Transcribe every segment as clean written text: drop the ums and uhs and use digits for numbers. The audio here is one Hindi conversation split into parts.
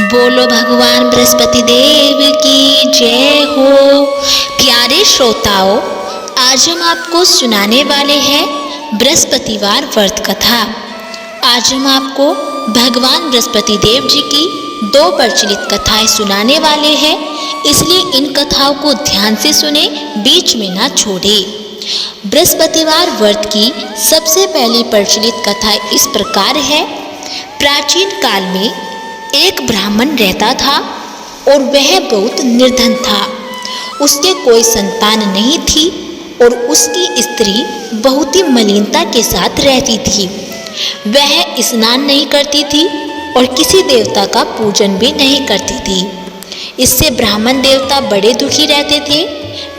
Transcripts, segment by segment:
बोलो भगवान बृहस्पति देव की जय हो। प्यारे श्रोताओं, आज हम आपको सुनाने वाले हैं बृहस्पतिवार व्रत कथा। आज हम आपको भगवान बृहस्पति देव जी की 2 प्रचलित कथाएं सुनाने वाले हैं, इसलिए इन कथाओं को ध्यान से सुने, बीच में ना छोड़े। बृहस्पतिवार व्रत की सबसे पहली प्रचलित कथा इस प्रकार है। प्राचीन काल में एक ब्राह्मण रहता था और वह बहुत निर्धन था। उसके कोई संतान नहीं थी और उसकी स्त्री बहुत ही मलिनता के साथ रहती थी। वह स्नान नहीं करती थी और किसी देवता का पूजन भी नहीं करती थी। इससे ब्राह्मण देवता बड़े दुखी रहते थे।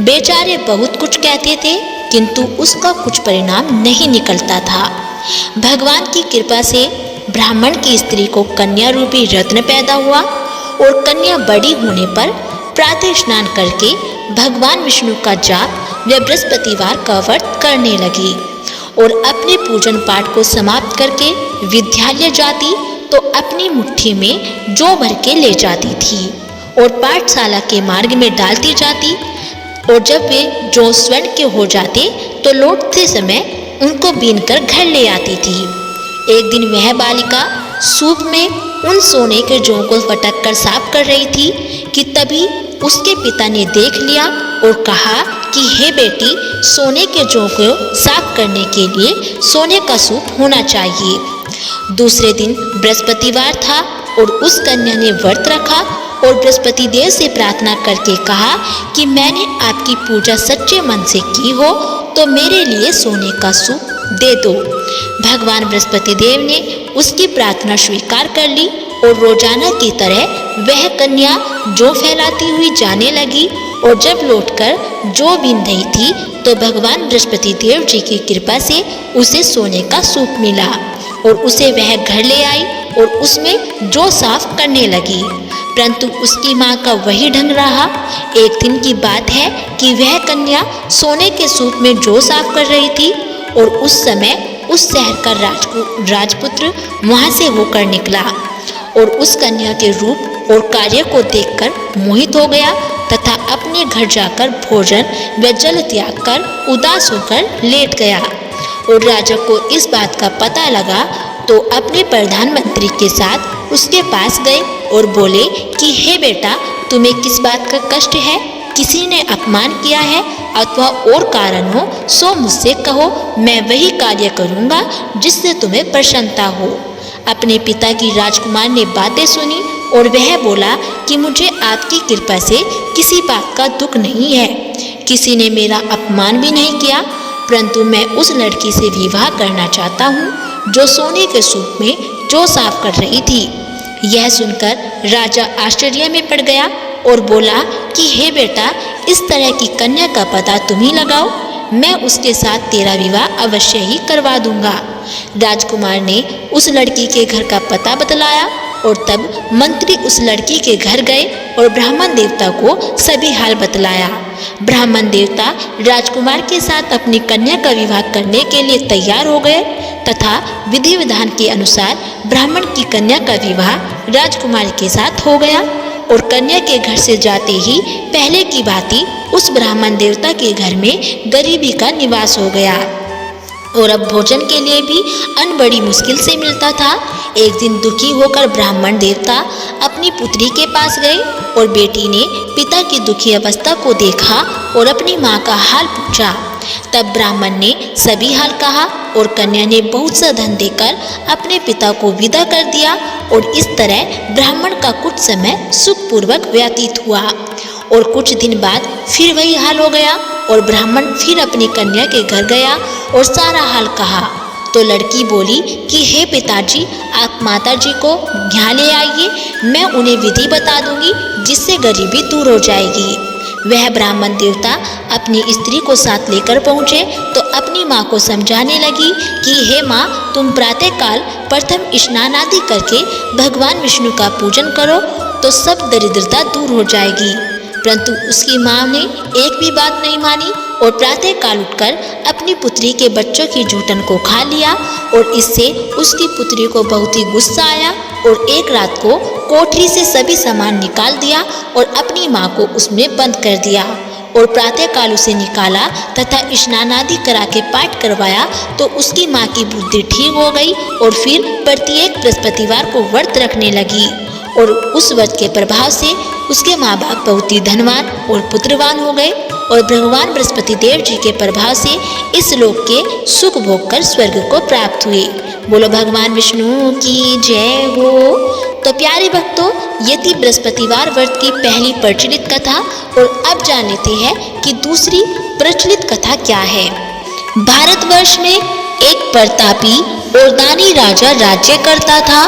बेचारे बहुत कुछ कहते थे, किंतु उसका कुछ परिणाम नहीं निकलता था। भगवान की कृपा से ब्राह्मण की स्त्री को कन्या रूपी रत्न पैदा हुआ और कन्या बड़ी होने पर प्रातः स्नान करके भगवान विष्णु का जाप व बृहस्पतिवार का व्रत करने लगी और अपने पूजन पाठ को समाप्त करके विद्यालय जाती तो अपनी मुट्ठी में जौ भर के ले जाती थी और पाठशाला के मार्ग में डालती जाती, और जब वे जौ स्वर्ण के हो जाते तो लौटते समय उनको बीनकर घर ले आती थी। एक दिन वह बालिका सूप में उन सोने के जौ को फटक कर साफ कर रही थी कि तभी उसके पिता ने देख लिया और कहा कि हे बेटी, सोने के जौ को साफ करने के लिए सोने का सूप होना चाहिए। दूसरे दिन बृहस्पतिवार था और उस कन्या ने व्रत रखा और बृहस्पति देव से प्रार्थना करके कहा कि मैंने आपकी पूजा सच्चे मन से की हो तो मेरे लिए सोने का सूप दे दो। भगवान बृहस्पति देव ने उसकी प्रार्थना स्वीकार कर ली और रोजाना की तरह वह कन्या जौ फैलाती हुई जाने लगी और जब लौटकर जौ बीन रही थी तो भगवान बृहस्पति देव जी की कृपा से उसे सोने का सूप मिला और उसे वह घर ले आई और उसमें जौ साफ करने लगी। परंतु उसकी माँ का वही ढंग रहा। एक दिन की बात है कि वह कन्या सोने के सूप में जौ साफ कर रही थी और उस समय उस शहर का राजपुत्र वहां से होकर निकला और उस कन्या के रूप और कार्य को देखकर मोहित हो गया तथा अपने घर जाकर भोजन व जल त्याग कर उदास होकर लेट गया। और राजा को इस बात का पता लगा तो अपने प्रधानमंत्री के साथ उसके पास गए और बोले कि हे बेटा, तुम्हें किस बात का कष्ट है? किसी ने अपमान किया है अथवा और कारण हो सो मुझसे कहो, मैं वही कार्य करूँगा जिससे तुम्हें प्रसन्नता हो। अपने पिता की राजकुमार ने बातें सुनी और वह बोला कि मुझे आपकी कृपा से किसी बात का दुख नहीं है। किसी ने मेरा अपमान भी नहीं किया, परंतु मैं उस लड़की से विवाह करना चाहता हूँ जो सोने के सूप में जौ साफ कर रही थी। यह सुनकर राजा आश्चर्य में पड़ गया और बोला कि हे बेटा, इस तरह की कन्या का पता तुम ही लगाओ, मैं उसके साथ तेरा विवाह अवश्य ही करवा दूंगा। राजकुमार ने उस लड़की के घर का पता बतलाया और तब मंत्री उस लड़की के घर गए और ब्राह्मण देवता को सभी हाल बतलाया। ब्राह्मण देवता राजकुमार के साथ अपनी कन्या का विवाह करने के लिए तैयार हो गए तथा विधि विधान के अनुसार ब्राह्मण की कन्या का विवाह राजकुमार के साथ हो गया और कन्या के घर से जाते ही पहले की भांति उस ब्राह्मण देवता के घर में गरीबी का निवास हो गया और अब भोजन के लिए भी अन्न बड़ी मुश्किल से मिलता था। एक दिन दुखी होकर ब्राह्मण देवता अपनी पुत्री के पास गए और बेटी ने पिता की दुखी अवस्था को देखा और अपनी माँ का हाल पूछा। तब ब्राह्मण ने सभी हाल कहा और कन्या ने बहुत सा धन देकर अपने पिता को विदा कर दिया और इस तरह ब्राह्मण का कुछ समय सुखपूर्वक व्यतीत हुआ। और कुछ दिन बाद फिर वही हाल हो गया और ब्राह्मण फिर अपनी कन्या के घर गया और सारा हाल कहा तो लड़की बोली कि हे पिताजी, आप माता जी को यहाँ ले आइए, मैं उन्हें विधि बता दूंगी जिससे गरीबी दूर हो जाएगी। वह ब्राह्मण देवता अपनी स्त्री को साथ लेकर पहुँचे तो अपनी माँ को समझाने लगी कि हे माँ, तुम प्रातःकाल प्रथम स्नान आदि करके भगवान विष्णु का पूजन करो तो सब दरिद्रता दूर हो जाएगी। परंतु उसकी माँ ने एक भी बात नहीं मानी और प्रातः काल उठकर अपनी पुत्री के बच्चों की जूठन को खा लिया और इससे उसकी पुत्री को बहुत ही गुस्सा आया और एक रात को कोठरी से सभी सामान निकाल दिया और अपनी माँ को उसमें बंद कर दिया और प्रातः काल उसे निकाला तथा स्नान आदि करा के पाठ करवाया तो उसकी माँ की बुद्धि ठीक हो गई और फिर प्रत्येक बृहस्पतिवार को व्रत रखने लगी और उस व्रत के प्रभाव से उसके माँ बाप बहुत ही धनवान और पुत्रवान हो गए और भगवान बृहस्पति देव जी के प्रभाव से इस लोक के सुख भोग कर स्वर्ग को प्राप्त हुए। बोलो भगवान विष्णु की जय हो। तो प्यारे भक्तों, ये थी बृहस्पतिवार व्रत की पहली प्रचलित कथा और अब जान लेते हैं कि दूसरी प्रचलित कथा क्या है। भारतवर्ष में एक प्रतापी और दानी राजा राज्य करता था।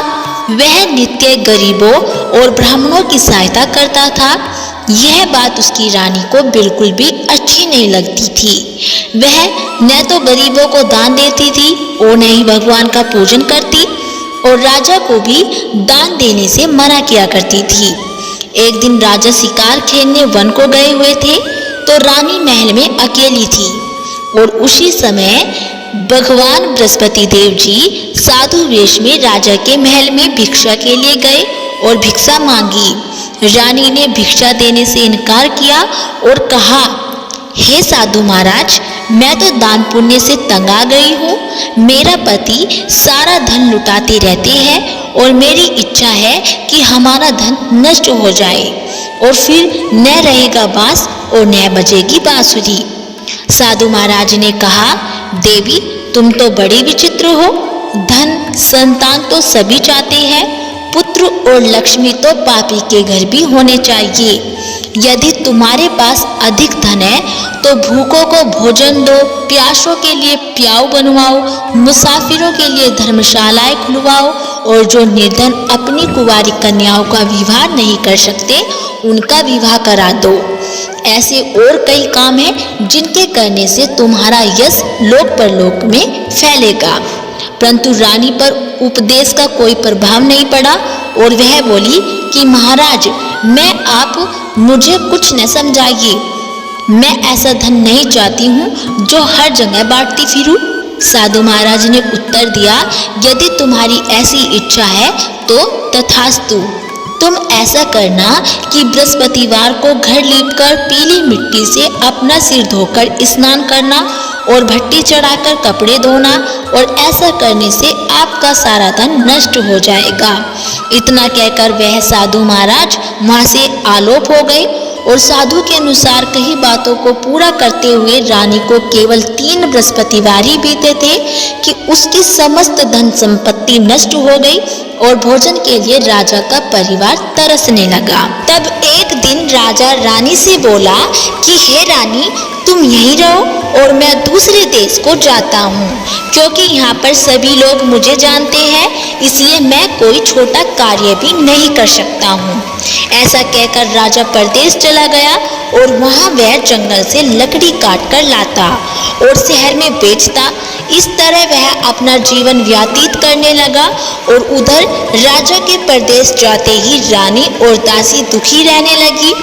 वह नित्य गरीबों और ब्राह्मणों की सहायता करता था। यह बात उसकी रानी को बिल्कुल भी अच्छी नहीं लगती थी। वह न तो गरीबों को दान देती थी और न ही भगवान का पूजन करती और राजा को भी दान देने से मना किया करती थी। एक दिन राजा शिकार खेलने वन को गए हुए थे तो रानी महल में अकेली थी और उसी समय भगवान बृहस्पति देव जी साधु वेश में राजा के महल में भिक्षा के लिए गए और भिक्षा मांगी। रानी ने भिक्षा देने से इनकार किया और कहा, हे साधु महाराज, मैं तो दान पुण्य से तंग आ गई हूँ। मेरा पति सारा धन लुटाते रहते हैं और मेरी इच्छा है कि हमारा धन नष्ट हो जाए और फिर न रहेगा बांस और न बजेगी बांसुरी। साधु महाराज ने कहा, देवी तुम तो बड़ी विचित्र हो। धन संतान तो सभी चाहते हैं, पुत्र और लक्ष्मी तो पापी के घर भी होने चाहिए। यदि तुम्हारे पास अधिक धन है तो भूखों को भोजन दो, प्यासों के लिए प्याऊ बनवाओ, मुसाफिरों के लिए धर्मशालाएं खुलवाओ और जो निर्धन अपनी कुंवारी कन्याओं का विवाह नहीं कर सकते उनका विवाह करा दो। ऐसे और कई काम हैं जिनके करने से तुम्हारा यश लोक परलोक में फैलेगा। परंतु रानी पर उपदेश का कोई प्रभाव नहीं पड़ा और वह बोली कि महाराज, आप मुझे कुछ न समझाइए। मैं ऐसा धन नहीं चाहती हूँ जो हर जगह बांटती फिरूं। साधु महाराज ने उत्तर दिया, यदि तुम्हारी ऐसी इच्छा है तो तथास्तु। तुम ऐसा करना कि बृहस्पतिवार को घर लीपकर पीली मिट्टी से अपना सिर धोकर स्नान करना और भट्टी चढ़ाकर कपड़े धोना और ऐसा करने से आपका सारा धन नष्ट हो जाएगा। इतना कहकर वह साधु महाराज वहां से आलोप हो गए और साधु के अनुसार कई बातों को पूरा करते हुए रानी को केवल 3 बृहस्पतिवार ही बीते थे कि उसकी समस्त धन संपत्ति नष्ट हो गई और भोजन के लिए राजा का परिवार तरसने लगा। तब एक दिन राजा रानी से बोला कि हे रानी, तुम यहीं रहो और मैं दूसरे देश को जाता हूँ, क्योंकि यहाँ पर सभी लोग मुझे जानते हैं, इसलिए मैं कोई छोटा कार्य भी नहीं कर सकता हूँ। ऐसा कहकर राजा परदेश चला गया और वहाँ वह जंगल से लकड़ी काट कर लाता और शहर में बेचता। इस तरह वह अपना जीवन व्यतीत करने लगा और उधर राजा के परदेश जाते ही रानी और दासी दुखी रहने लगी।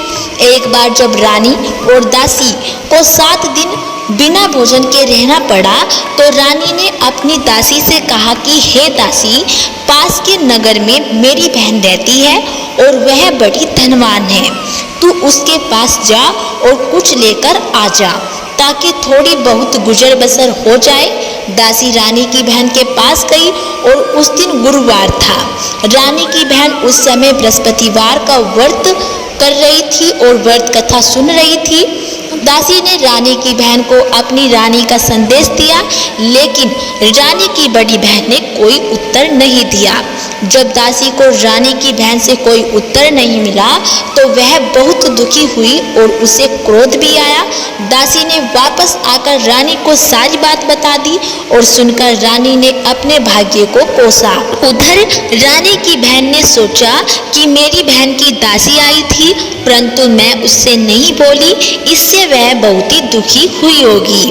एक बार जब रानी और दासी को 7 दिन बिना भोजन के रहना पड़ा तो रानी ने अपनी दासी से कहा कि हे दासी, पास के नगर में मेरी बहन रहती है और वह बड़ी धनवान है। तू उसके पास जा और कुछ लेकर आ जा ताकि थोड़ी बहुत गुजर बसर हो जाए। दासी रानी की बहन के पास गई और उस दिन गुरुवार था। रानी की बहन उस समय बृहस्पतिवार का व्रत कर रही थी और व्रत कथा सुन रही थी। दासी ने रानी की बहन को अपनी रानी का संदेश दिया, लेकिन रानी की बड़ी बहन ने कोई उत्तर नहीं दिया। जब दासी को रानी की बहन से कोई उत्तर नहीं मिला तो वह बहुत दुखी हुई और उसे क्रोध भी आया। दासी ने वापस आकर रानी को सारी बात बता दी और सुनकर रानी ने अपने भाग्य को कोसा। उधर रानी की बहन ने सोचा कि मेरी बहन की दासी आई थी, परंतु मैं उससे नहीं बोली, इससे वह बहुत ही दुखी हुई होगी।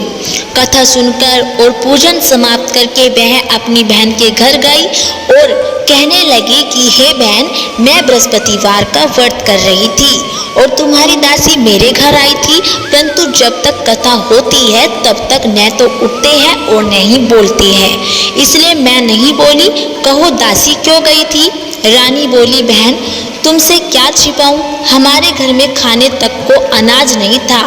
कथा सुनकर और पूजन समाप्त करके वह अपनी बहन के घर गई और कहने लगी कि हे बहन, मैं बृहस्पतिवार का व्रत कर रही थी और तुम्हारी दासी मेरे घर आई थी, परंतु जब तक कथा होती है तब तक न तो उठते हैं और न ही बोलते हैं, इसलिए मैं नहीं बोली। कहो दासी क्यों गई थी? रानी बोली, बहन तुमसे क्या छिपाऊं, हमारे घर में खाने तक को अनाज नहीं था।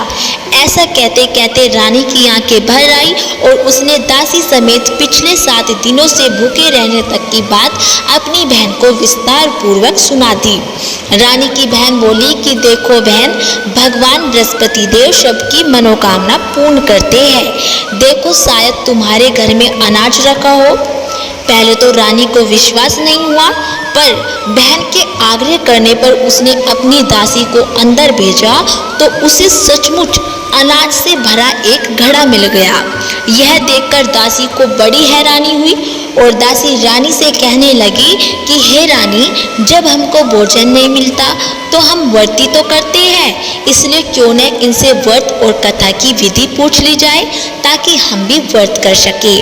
ऐसा कहते कहते रानी की आंखें भर आई और उसने दासी समेत पिछले 7 दिनों से भूखे रहने तक की बात अपनी बहन को विस्तार पूर्वक सुना दी। रानी की बहन बोली कि देखो बहन, भगवान बृहस्पति देव सबकी मनोकामना पूर्ण करते हैं। देखो शायद तुम्हारे घर में अनाज रखा हो। पहले तो रानी को विश्वास नहीं हुआ, पर बहन के आग्रह करने पर उसने अपनी दासी को अंदर भेजा तो उसे सचमुच अनाज से भरा एक घड़ा मिल गया। यह देखकर दासी को बड़ी हैरानी हुई और दासी रानी से कहने लगी कि हे रानी, जब हमको भोजन नहीं मिलता तो हम व्रती तो करते हैं, इसलिए क्यों न इनसे व्रत और कथा की विधि पूछ ली जाए ताकि हम भी व्रत कर सके।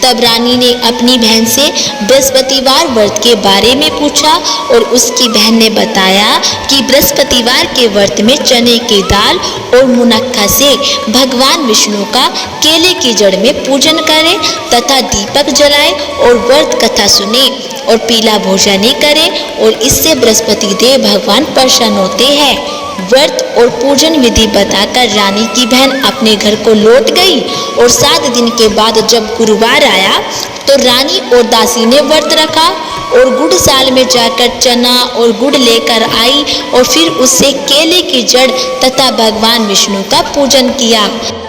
तब रानी ने अपनी बहन से बृहस्पतिवार व्रत के बारे में पूछा और उसकी बहन ने बताया कि बृहस्पतिवार के व्रत में चने की दाल और मुनक्का से भगवान विष्णु का केले की जड़ में पूजन करें तथा दीपक जलाए और व्रत कथा सुने और पीला भोजन ही करें और इससे बृहस्पति देव भगवान प्रसन्न होते हैं। व्रत और पूजन विधि बताकर रानी की बहन अपने घर को लौट गई और 7 दिन के बाद जब गुरुवार आया तो रानी और दासी ने व्रत रखा और गुड़साल में जाकर चना और गुड़ लेकर आई और फिर उससे केले की जड़ तथा भगवान विष्णु का पूजन किया।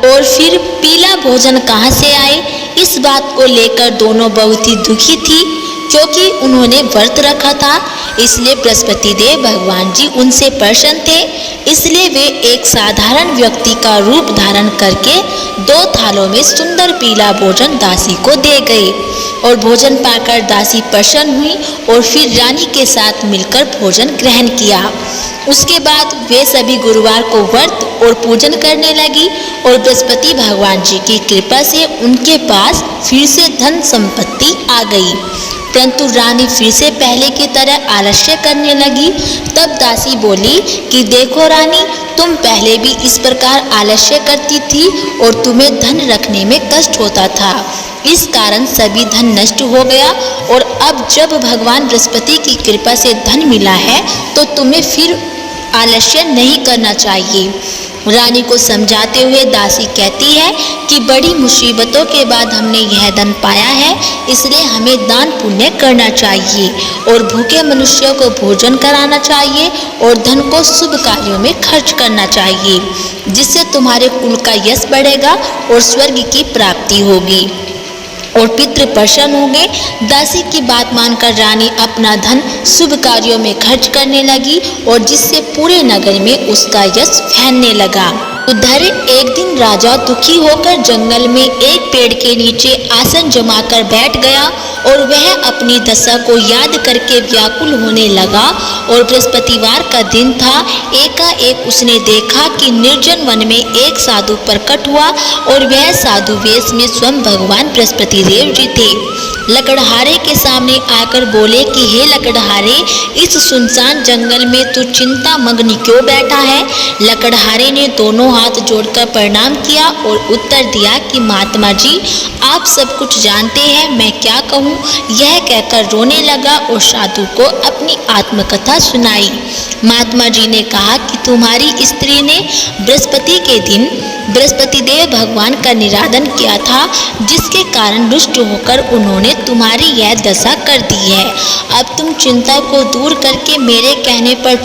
और फिर पीला भोजन कहाँ से आए, इस बात को लेकर दोनों बहुत ही दुखी थी, क्योंकि उन्होंने व्रत रखा था, इसलिए बृहस्पति देव भगवान जी उनसे प्रसन्न थे। इसलिए वे एक साधारण व्यक्ति का रूप धारण करके 2 थालों में सुंदर पीला भोजन दासी को दे गए और भोजन पाकर दासी प्रसन्न हुई और फिर रानी के साथ मिलकर भोजन ग्रहण किया। उसके बाद वे सभी गुरुवार को व्रत और पूजन करने लगी और बृहस्पति भगवान जी की कृपा से उनके पास फिर से धन संपत्ति आ गई। परंतु रानी फिर से पहले की तरह आलस्य करने लगी। तब दासी बोली कि देखो रानी, तुम पहले भी इस प्रकार आलस्य करती थी और तुम्हें धन रखने में कष्ट होता था, इस कारण सभी धन नष्ट हो गया और अब जब भगवान बृहस्पति की कृपा से धन मिला है तो तुम्हें फिर आलस्य नहीं करना चाहिए। रानी को समझाते हुए दासी कहती है कि बड़ी मुसीबतों के बाद हमने यह धन पाया है, इसलिए हमें दान पुण्य करना चाहिए और भूखे मनुष्यों को भोजन कराना चाहिए और धन को शुभ कार्यों में खर्च करना चाहिए, जिससे तुम्हारे कुल का यश बढ़ेगा और स्वर्ग की प्राप्ति होगी और पितृ प्रसन्न होंगे। दासी की बात मानकर रानी अपना धन शुभ कार्यों में खर्च करने लगी और जिससे पूरे नगर में उसका यश फैलने लगा। उधर एक दिन राजा दुखी होकर जंगल में एक पेड़ के नीचे आसन जमाकर बैठ गया और वह अपनी दशा को याद करके व्याकुल होने लगा। और बृहस्पतिवार का दिन था। एकाएक उसने देखा कि निर्जन वन में एक साधु प्रकट हुआ और वह साधु वेश में स्वयं भगवान बृहस्पति देव जी थे। लकड़हारे के सामने आकर बोले कि हे लकड़हारे, इस सुनसान जंगल में तू चिंता मग्न क्यों बैठा है? लकड़हारे ने दोनों हाथ जोड़कर प्रणाम किया और उत्तर दिया कि महात्मा जी, आप सब कुछ जानते हैं, मैं क्या कहूँ। यह कहकर रोने लगा और साधु को अपनी आत्मकथा सुनाई। महात्मा जी ने कहा कि तुम्हारी स्त्री ने बृहस्पति के दिन बृहस्पति देव भगवान का निराधन किया था, जिसके कारण रुष्ट होकर उन्होंने तुम्हारी यह दशा कर दी है। अब तुम चिंता को दूर करके मेरे कहने पर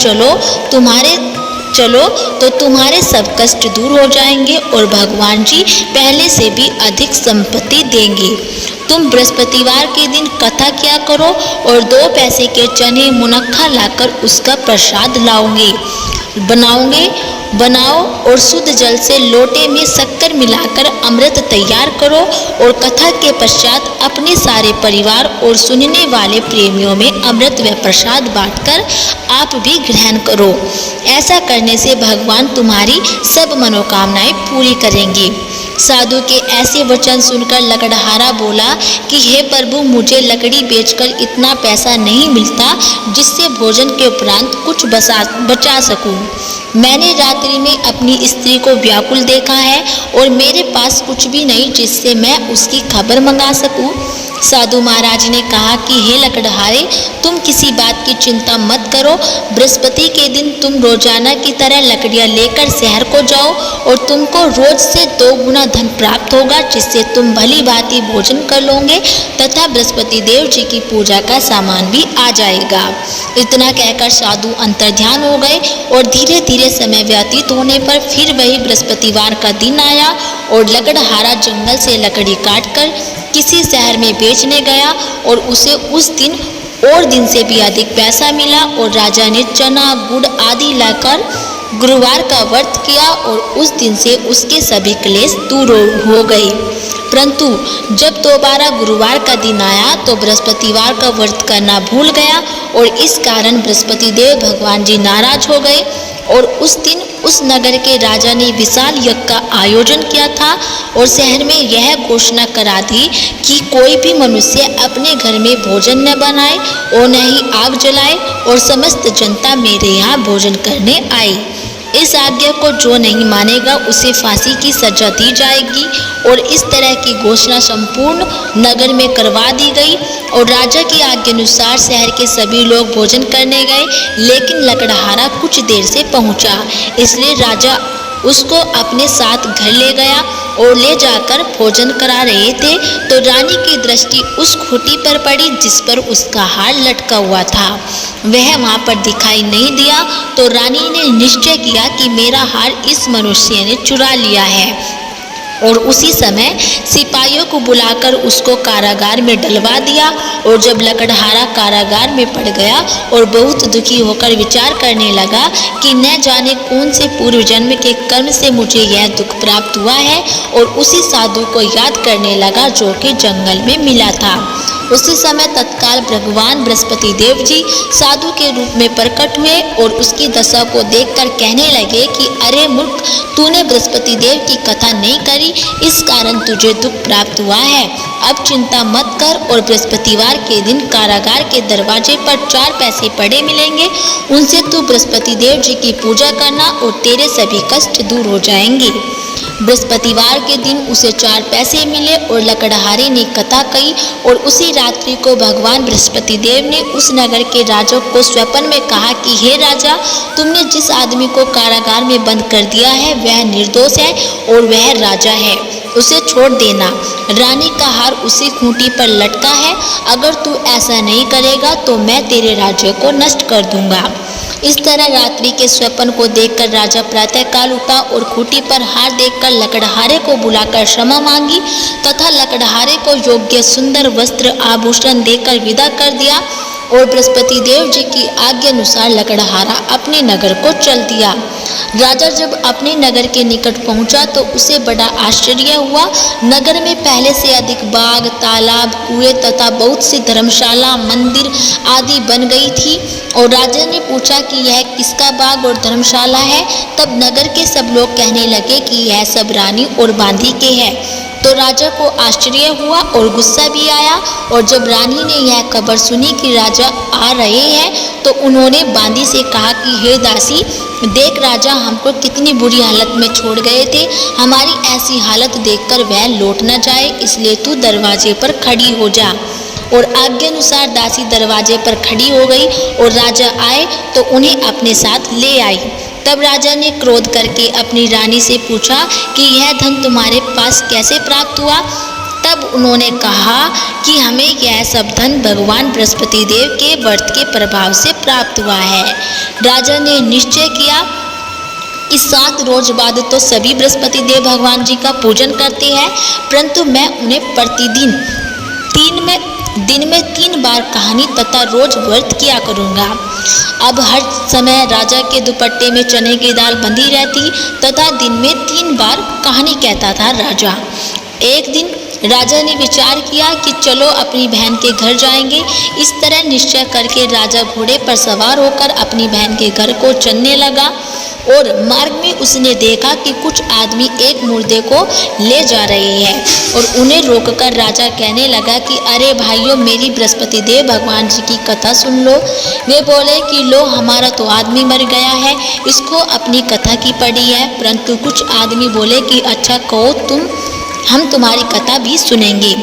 चलो तो तुम्हारे सब कष्ट दूर हो जाएंगे और भगवान जी पहले से भी अधिक संपत्ति देंगे। तुम बृहस्पतिवार के दिन कथा किया करो और 2 पैसे के चने मुनक्खा लाकर उसका प्रसाद बनाओगे। बनाओ और शुद्ध जल से लोटे में शक्कर मिलाकर अमृत तैयार करो और कथा के पश्चात अपने सारे परिवार और सुनने वाले प्रेमियों में अमृत व प्रसाद बांटकर आप भी ग्रहण करो। ऐसा करने से भगवान तुम्हारी सब मनोकामनाएं पूरी करेंगे। साधु के ऐसे वचन सुनकर लकड़हारा बोला कि हे प्रभु, मुझे लकड़ी बेचकर इतना पैसा नहीं मिलता जिससे भोजन के उपरांत कुछ बचा सकूं। मैंने रात्रि में अपनी स्त्री को व्याकुल देखा है और मेरे पास कुछ भी नहीं जिससे मैं उसकी खबर मंगा सकूं। साधु महाराज ने कहा कि हे लकड़हारे, तुम किसी बात की चिंता मत करो। बृहस्पति के दिन तुम रोजाना की तरह लकड़ियां लेकर शहर को जाओ और तुमको रोज से 2 गुना धन प्राप्त होगा, जिससे तुम भली भांति भोजन कर लोगे तथा बृहस्पति देव जी की पूजा का सामान भी आ जाएगा। इतना कहकर साधु अंतर्ध्यान हो गए और धीरे धीरे समय व्यतीत होने पर फिर वही बृहस्पतिवार का दिन आया और लकड़हारा जंगल से लकड़ी काटकर किसी शहर में बेचने गया और उसे उस दिन और दिन से भी अधिक पैसा मिला और राजा ने चना गुड़ आदि लाकर गुरुवार का व्रत किया और उस दिन से उसके सभी क्लेश दूर हो गए। परंतु जब दोबारा गुरुवार का दिन आया तो बृहस्पतिवार का व्रत करना भूल गया और इस कारण बृहस्पति देव भगवान जी नाराज हो गए और उस दिन उस नगर के राजा ने विशाल यज्ञ का आयोजन किया था और शहर में यह घोषणा करा दी कि कोई भी मनुष्य अपने घर में भोजन न बनाए और न ही आग जलाए और समस्त जनता मेरे यहाँ भोजन करने आए। इस आज्ञा को जो नहीं मानेगा उसे फांसी की सजा दी जाएगी और इस तरह की घोषणा संपूर्ण नगर में करवा दी गई और राजा की आज्ञा अनुसार शहर के सभी लोग भोजन करने गए, लेकिन लकड़हारा कुछ देर से पहुंचा, इसलिए राजा उसको अपने साथ घर ले गया और ले जाकर भोजन करा रहे थे तो रानी की दृष्टि उस खूंटी पर पड़ी जिस पर उसका हार लटका हुआ था। वह वहां पर दिखाई नहीं दिया तो रानी ने निश्चय किया कि मेरा हार इस मनुष्य ने चुरा लिया है और उसी समय सिपाहियों को बुलाकर उसको कारागार में डलवा दिया। और जब लकड़हारा कारागार में पड़ गया और बहुत दुखी होकर विचार करने लगा कि न जाने कौन से पूर्व जन्म के कर्म से मुझे यह दुख प्राप्त हुआ है, और उसी साधु को याद करने लगा जो कि जंगल में मिला था। उसी समय तत्काल भगवान बृहस्पति देव जी साधु के रूप में प्रकट हुए और उसकी दशा को देखकर कहने लगे कि अरे मूर्ख, तूने बृहस्पति देव की कथा नहीं करी, इस कारण तुझे दुख प्राप्त हुआ है। अब चिंता मत कर और बृहस्पतिवार के दिन कारागार के दरवाजे पर 4 पैसे पड़े मिलेंगे, उनसे तू बृहस्पति देव जी की पूजा करना और तेरे सभी कष्ट दूर हो जाएंगे। बृहस्पतिवार के दिन उसे 4 पैसे मिले और लकड़हारे ने कथा कही और उसी रात्रि को भगवान बृहस्पति देव ने उस नगर के राजा को स्वप्न में कहा कि हे राजा, तुमने जिस आदमी को कारागार में बंद कर दिया है वह निर्दोष है और वह राजा है, उसे छोड़ देना। रानी का हार उसी खूंटी पर लटका है, अगर तू ऐसा नहीं करेगा तो मैं तेरे राज्य को नष्ट कर दूंगा। इस तरह रात्रि के स्वप्न को देखकर राजा प्रातःकाल उठा और खूंटी पर हार देखकर लकड़हारे को बुलाकर क्षमा मांगी तथा लकड़हारे को योग्य सुंदर वस्त्र आभूषण देकर विदा कर दिया और बृहस्पति देव जी की आज्ञा अनुसार लकड़हारा अपने नगर को चल दिया। राजा जब अपने नगर के निकट पहुंचा तो उसे बड़ा आश्चर्य हुआ। नगर में पहले से अधिक बाग, तालाब, कुएं तथा बहुत सी धर्मशाला, मंदिर आदि बन गई थी और राजा ने पूछा कि यह किसका बाग और धर्मशाला है। तब नगर के सब लोग कहने लगे कि यह सब रानी और बांदी के है। तो राजा को आश्चर्य हुआ और गुस्सा भी आया और जब रानी ने यह खबर सुनी कि राजा आ रहे हैं तो उन्होंने बांदी से कहा कि हे दासी, देख राजा हमको कितनी बुरी हालत में छोड़ गए थे, हमारी ऐसी हालत देखकर वह लौट न जाए, इसलिए तू दरवाजे पर खड़ी हो जा। और आज्ञा अनुसार दासी दरवाजे पर खड़ी हो गई और राजा आए तो उन्हें अपने साथ ले आई। तब राजा ने क्रोध करके अपनी रानी से पूछा कि यह धन तुम्हारे पास कैसे प्राप्त हुआ। तब उन्होंने कहा कि हमें यह सब धन भगवान बृहस्पति देव के व्रत के प्रभाव से प्राप्त हुआ है। राजा ने निश्चय किया कि 7 रोज बाद तो सभी बृहस्पति देव भगवान जी का पूजन करते हैं, परंतु मैं उन्हें प्रतिदिन दिन में 3 बार कहानी तथा रोज व्रत किया करूँगा। अब हर समय राजा के दुपट्टे में चने की दाल बंधी रहती तथा दिन में 3 बार कहानी कहता था राजा। एक दिन राजा ने विचार किया कि चलो अपनी बहन के घर जाएंगे। इस तरह निश्चय करके राजा घोड़े पर सवार होकर अपनी बहन के घर को चलने लगा और मार्ग में उसने देखा कि कुछ आदमी एक मुर्दे को ले जा रहे हैं और उन्हें रोककर राजा कहने लगा कि अरे भाइयों, मेरी बृहस्पति देव भगवान जी की कथा सुन लो। वे बोले कि लो, हमारा तो आदमी मर गया है, इसको अपनी कथा की पड़ी है। परंतु कुछ आदमी बोले कि अच्छा कहो, हम तुम्हारी कथा भी सुनेंगे।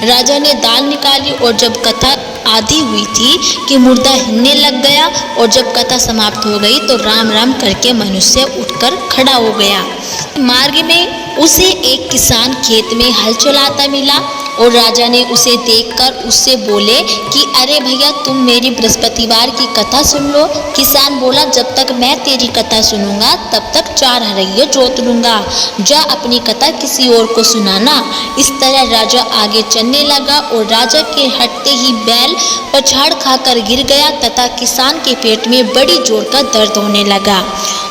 राजा ने दाल निकाली और जब कथा आधी हुई थी कि मुर्दा हिलने लग गया और जब कथा समाप्त हो गई तो राम राम करके मनुष्य उठकर खड़ा हो गया। मार्ग में उसे एक किसान खेत में हल चलाता मिला और राजा ने उसे देखकर उससे बोले कि अरे भैया, तुम मेरी बृहस्पतिवार की कथा सुन लो। किसान बोला, जब तक मैं तेरी कथा सुनूंगा तब तक 4 हरैये जोत लूंगा, जा अपनी कथा किसी और को सुनाना। इस तरह राजा आगे चलने लगा और राजा के हटते ही बैल पछाड़ खाकर गिर गया तथा किसान के पेट में बड़ी जोर का दर्द होने लगा।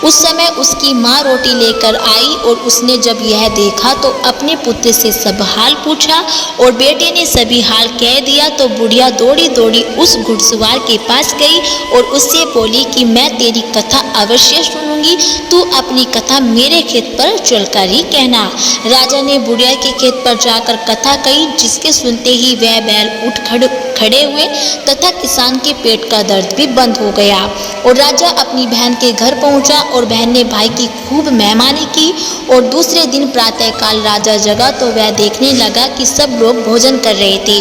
उस समय उसकी माँ रोटी लेकर आई और उसने जब यह देखा तो अपने पुत्र से सब हाल पूछा और बेटे ने सभी हाल कह दिया। तो बुढ़िया दौड़ी दौड़ी उस घुड़सवार के पास गई और उससे बोली कि मैं तेरी कथा अवश्य सुनूंगी, तू अपनी कथा मेरे खेत पर चलकर ही कहना। राजा ने बुढ़िया के खेत पर जाकर कथा कही, जिसके सुनते ही वह बैल उठ खड़े हुए तथा किसान के पेट का दर्द भी बंद हो गया। और राजा अपनी बहन के घर पहुंचा और बहन ने भाई की खूब मेहमानी की। और दूसरे दिन प्रातःकाल राजा जगा तो वह देखने लगा कि सब लोग भोजन कर रहे थे।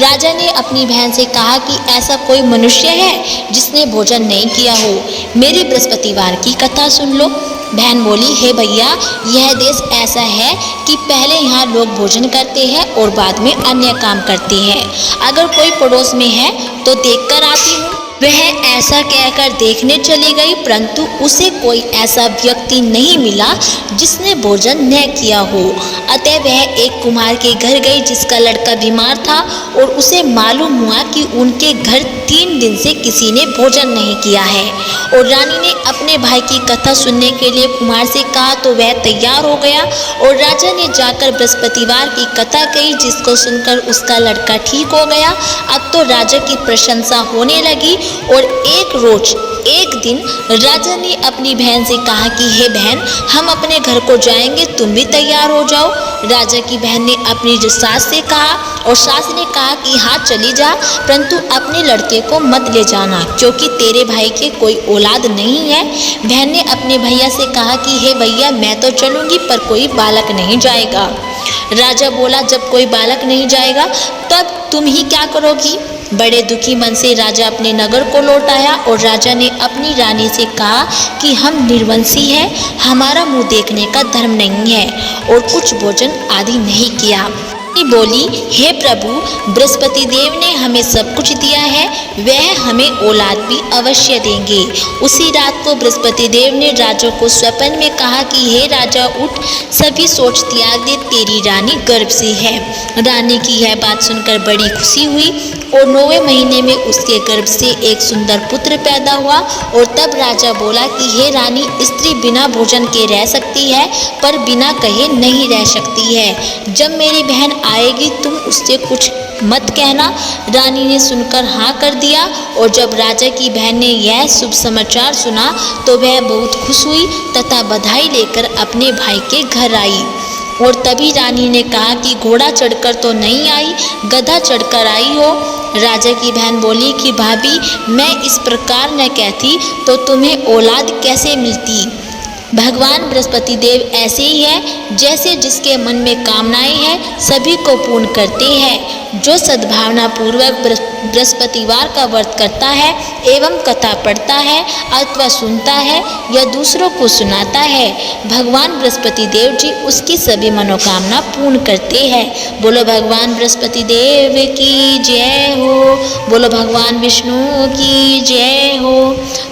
राजा ने अपनी बहन से कहा कि ऐसा कोई मनुष्य है जिसने भोजन नहीं किया हो, मेरी बृहस्पतिवार की कथा सुन लो। बहन बोली, हे भैया, यह देश ऐसा है कि पहले यहाँ लोग भोजन करते हैं और बाद में अन्य काम करते हैं। अगर कोई पड़ोस में है तो देखकर आती हूँ। वह ऐसा कहकर देखने चली गई, परंतु उसे कोई ऐसा व्यक्ति नहीं मिला जिसने भोजन न किया हो। अतः वह एक कुम्हार के घर गई जिसका लड़का बीमार था और उसे मालूम हुआ कि उनके घर 3 दिन से किसी ने भोजन नहीं किया है। और रानी ने अपने भाई की कथा सुनने के लिए कुम्हार से कहा तो वह तैयार हो गया और राजा ने जाकर बृहस्पतिवार की कथा कही, जिसको सुनकर उसका लड़का ठीक हो गया। अब तो राजा की प्रशंसा होने लगी और एक दिन राजा ने अपनी बहन से कहा कि हे बहन, हम अपने घर को जाएंगे, तुम भी तैयार हो जाओ। राजा की बहन ने अपनी सास से कहा और सास ने कहा कि हाँ चली जा, परंतु अपने लड़के को मत ले जाना क्योंकि तेरे भाई के कोई औलाद नहीं है। बहन ने अपने भैया से कहा कि हे भैया, मैं तो चलूंगी पर कोई बालक नहीं जाएगा। राजा बोला, जब कोई बालक नहीं जाएगा तब तुम ही क्या करोगी। बड़े दुखी मन से राजा अपने नगर को लौट आया और राजा ने अपनी रानी से कहा कि हम निर्वंशी हैं, हमारा मुंह देखने का धर्म नहीं है और कुछ भोजन आदि नहीं किया। बोली, हे प्रभु, बृहस्पति देव ने हमें सब कुछ दिया है, वह हमें औलाद भी अवश्य देंगे। उसी रात को बृहस्पति देव ने राजा को स्वप्न में कहा कि हे राजा, उठ, सभी सोच त्याग दे, तेरी रानी गर्भ से है। रानी की यह बात सुनकर बड़ी खुशी हुई और 9वें महीने में उसके गर्भ से एक सुंदर पुत्र पैदा हुआ। और तब राजा बोला कि हे रानी, स्त्री बिना भोजन के रह सकती है पर बिना कहे नहीं रह सकती है। जब मेरी बहन आएगी तुम उससे कुछ मत कहना। रानी ने सुनकर हाँ कर दिया और जब राजा की बहन ने यह शुभ समाचार सुना तो वह बहुत खुश हुई तथा बधाई लेकर अपने भाई के घर आई। और तभी रानी ने कहा कि घोड़ा चढ़कर तो नहीं आई, गधा चढ़कर आई हो। राजा की बहन बोली कि भाभी, मैं इस प्रकार न कहती तो तुम्हें औलाद कैसे मिलती। भगवान बृहस्पति देव ऐसे ही है, जैसे जिसके मन में कामनाएं हैं सभी को पूर्ण करते हैं। जो सद्भावना पूर्वक बृहस्पतिवार का व्रत करता है एवं कथा पढ़ता है अथवा सुनता है या दूसरों को सुनाता है, भगवान बृहस्पति देव जी उसकी सभी मनोकामना पूर्ण करते हैं। बोलो भगवान बृहस्पति देव की जय हो, बोलो भगवान विष्णु की जय हो।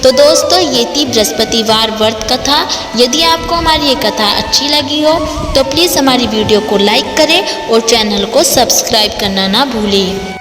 तो दोस्तों, ये थी बृहस्पतिवार व्रत कथा। यदि आपको हमारी ये कथा अच्छी लगी हो तो प्लीज़ हमारी वीडियो को लाइक करें और चैनल को सब्सक्राइब करना ना भूलें।